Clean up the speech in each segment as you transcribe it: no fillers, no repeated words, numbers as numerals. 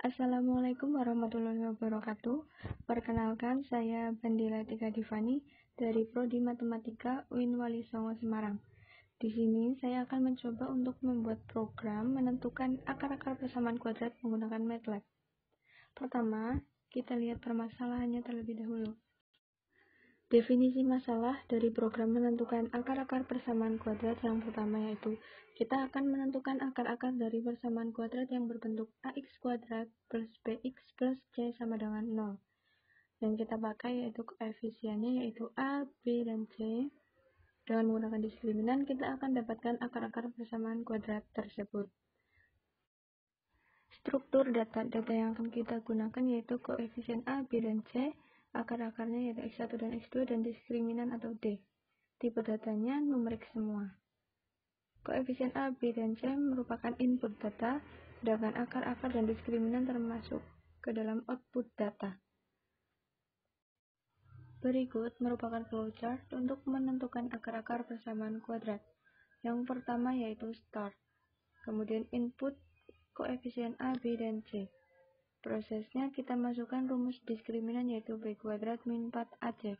Assalamualaikum warahmatullahi wabarakatuh. Perkenalkan, saya Bandila Tika Divani dari Prodi Matematika UIN Wali Songo Semarang. Di sini saya akan mencoba untuk membuat program menentukan akar-akar persamaan kuadrat menggunakan MATLAB. Pertama, kita lihat permasalahannya terlebih dahulu. Definisi masalah dari program menentukan akar-akar persamaan kuadrat yang pertama yaitu kita akan menentukan akar-akar dari persamaan kuadrat yang berbentuk ax kuadrat plus bx plus c sama dengan 0. Yang kita pakai yaitu koefisiennya yaitu a, b, dan c. Dengan menggunakan diskriminan kita akan dapatkan akar-akar persamaan kuadrat tersebut. Struktur data yang akan kita gunakan yaitu koefisien a, b, dan c. Akar-akarnya yaitu x1 dan x2 dan diskriminan atau D. Tipe datanya numerik semua. Koefisien A, B, dan C merupakan input data, sedangkan akar-akar dan diskriminan termasuk ke dalam output data. Berikut merupakan flowchart untuk menentukan akar-akar persamaan kuadrat. Yang pertama yaitu start, kemudian input koefisien A, B, dan C. Prosesnya kita masukkan rumus diskriminan yaitu B kuadrat min 4AC.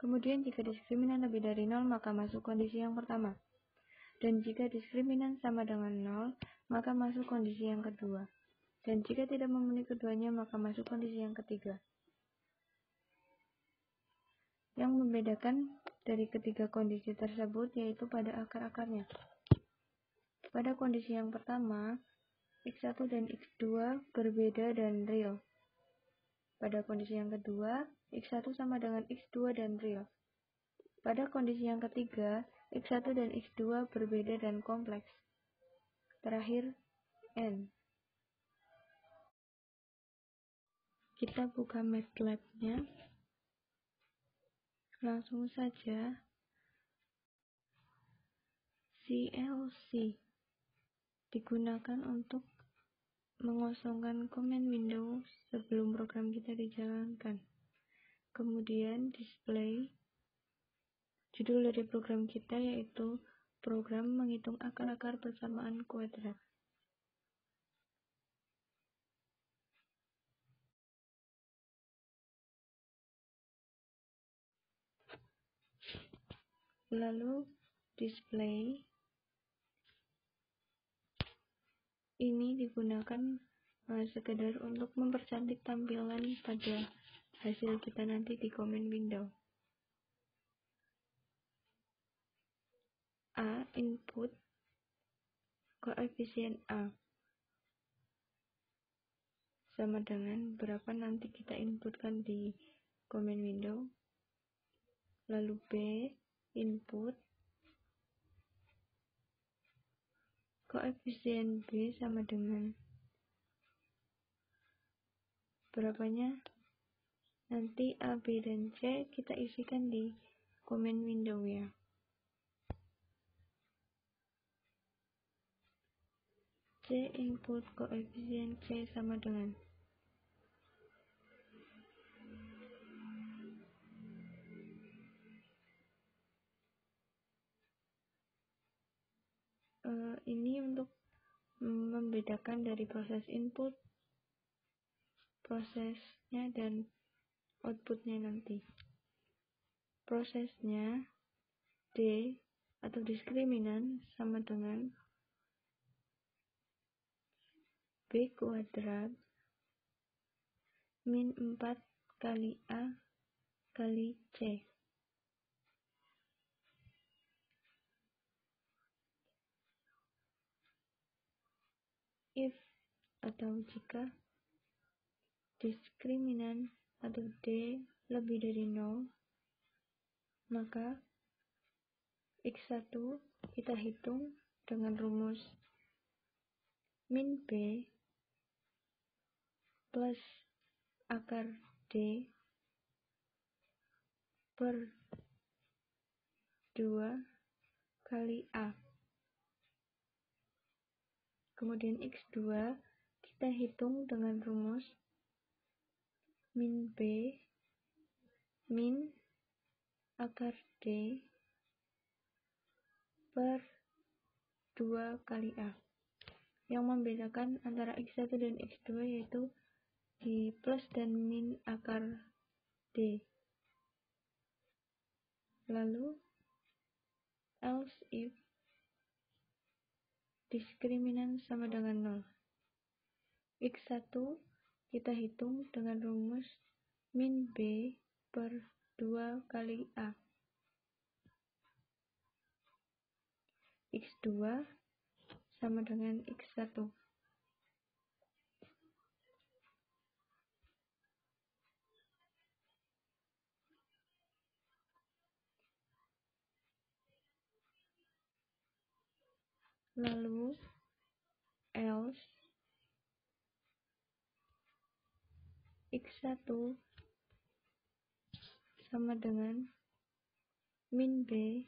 Kemudian jika diskriminan lebih dari 0 maka masuk kondisi yang pertama. Dan jika diskriminan sama dengan 0 maka masuk kondisi yang kedua. Dan jika tidak memenuhi keduanya maka masuk kondisi yang ketiga. Yang membedakan dari ketiga kondisi tersebut yaitu pada akar-akarnya. Pada kondisi yang pertama, x1 dan x2 berbeda dan real. Pada kondisi yang kedua, x1 sama dengan x2 dan real. Pada kondisi yang ketiga, x1 dan x2 berbeda dan kompleks. Terakhir, n. Kita buka MATLAB-nya. Langsung saja. CLC digunakan untuk mengosongkan command window sebelum program kita dijalankan. Kemudian display. Judul dari program kita yaitu program menghitung akar-akar persamaan kuadrat. Lalu display. Ini digunakan sekedar untuk mempercantik tampilan pada hasil kita nanti di command window. A input koefisien A sama dengan berapa nanti kita inputkan di command window. Lalu B input koefisien B sama dengan berapanya nanti A, B, dan C kita isikan di command window ya. C input koefisien C sama dengan ini untuk membedakan dari proses input, prosesnya, dan outputnya nanti. Prosesnya D atau diskriminan sama dengan B kuadrat min 4 kali A kali C. If atau jika diskriminan atau D lebih dari 0, maka x1 kita hitung dengan rumus min B plus akar D per 2 kali A. Kemudian x2 kita hitung dengan rumus min B min akar D per 2 kali A. Yang membedakan antara X1 dan X2 yaitu di plus dan min akar D. Lalu else if diskriminan sama dengan 0. X1 kita hitung dengan rumus min B per 2 kali A. X2 sama dengan X1. Lalu else X1 sama dengan min B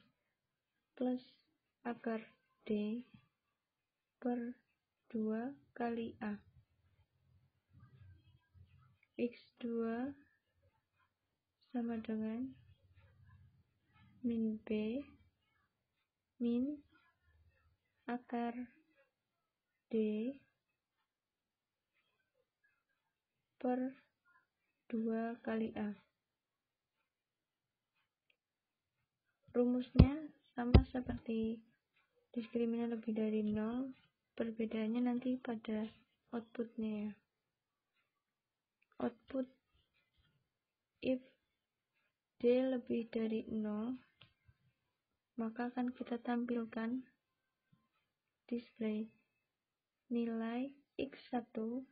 plus akar D per 2 kali A. X2 sama dengan min B min akar D per 2 kali A. Rumusnya sama seperti diskriminan lebih dari 0, perbedaannya nanti pada outputnya ya. Output if D lebih dari 0, maka akan kita tampilkan display nilai X1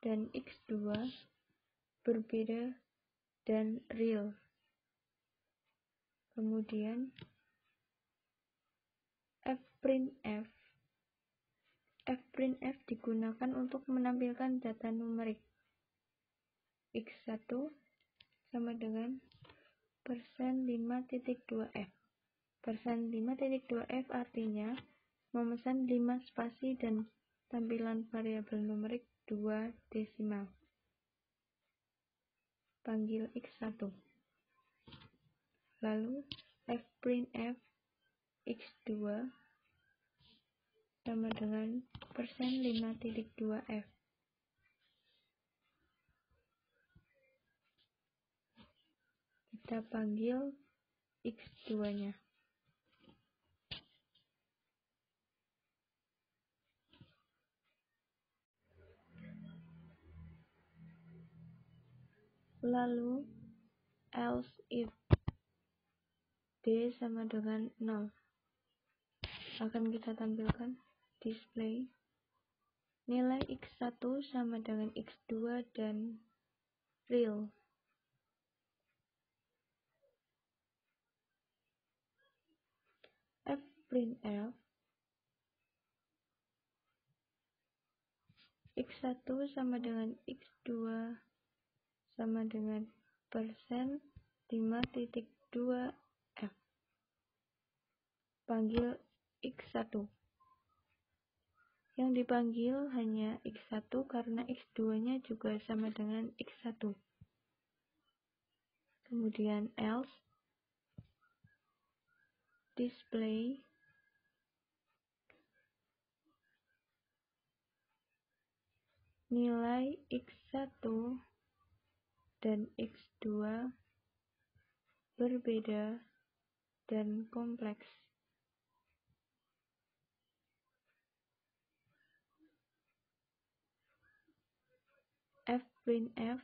dan X2 berbeda dan real. Kemudian fprintf digunakan untuk menampilkan data numerik. X1 sama dengan %5.2f. %5.2f artinya memesan 5 spasi dan tampilan variabel numerik 2 desimal. Panggil X1. Lalu fprintf X2 sama dengan %5.2f. Kita panggil X2-nya. Lalu else if D sama dengan 0, akan kita tampilkan display nilai X1 sama dengan X2 dan real. Fprintf X1 sama dengan X2 sama dengan %5.2f. Panggil X1. Yang dipanggil hanya X1 karena X2-nya juga sama dengan X1. Kemudian else display nilai X1 dan X2 berbeda dan kompleks. Fprintf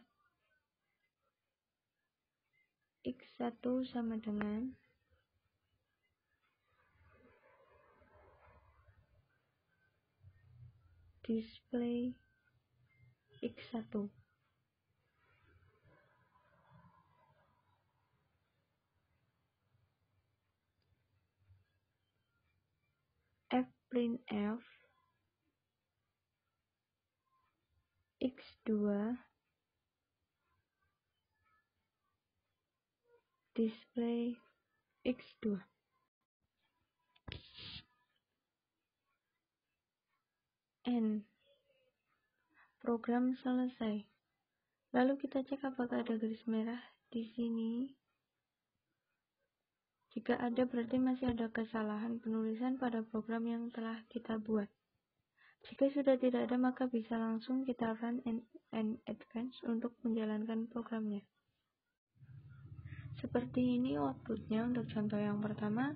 X1 sama dengan display X1. Fprintf X2 display X2. N. Program selesai. Lalu kita cek apakah ada garis merah di sini. Jika ada, berarti masih ada kesalahan penulisan pada program yang telah kita buat. Jika sudah tidak ada, maka bisa langsung kita run and advance untuk menjalankan programnya. Seperti ini outputnya untuk contoh yang pertama,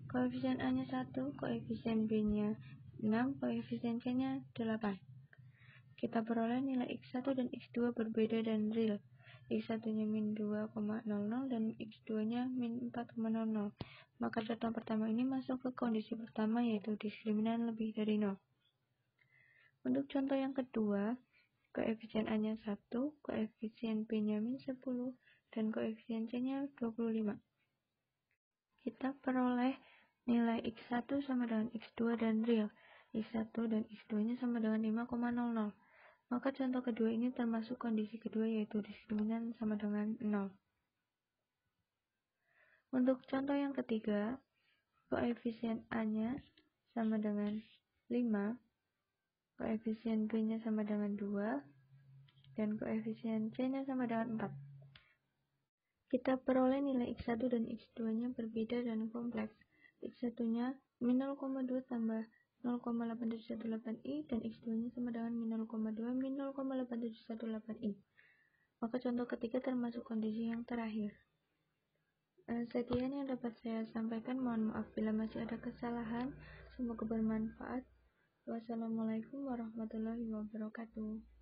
koefisien A-nya 1, koefisien B-nya 6, koefisien C-nya 8. Kita peroleh nilai X1 dan X2 berbeda dan real. X1-nya min 2,00 dan X2-nya min 4,00. Maka contoh pertama ini masuk ke kondisi pertama, yaitu diskriminan lebih dari 0. Untuk contoh yang kedua, koefisien A-nya 1, koefisien B-nya min 10, dan koefisien C-nya 25. Kita peroleh nilai X1 sama dengan X2 dan real. X1 dan X2-nya sama dengan 5,00. Maka contoh kedua ini termasuk kondisi kedua, yaitu diskriminan sama dengan 0. Untuk contoh yang ketiga, koefisien A-nya sama dengan 5, koefisien B-nya sama dengan 2, dan koefisien C-nya sama dengan 4. Kita peroleh nilai X1 dan X2-nya berbeda dan kompleks. X1-nya min 0,2 tambah 0,8718i dan X2-nya sama dengan min 0,2 min 0,8718i. Maka contoh ketiga termasuk kondisi yang terakhir. Sekian yang dapat saya sampaikan. Mohon maaf bila masih ada kesalahan. Semoga bermanfaat. Wassalamualaikum warahmatullahi wabarakatuh.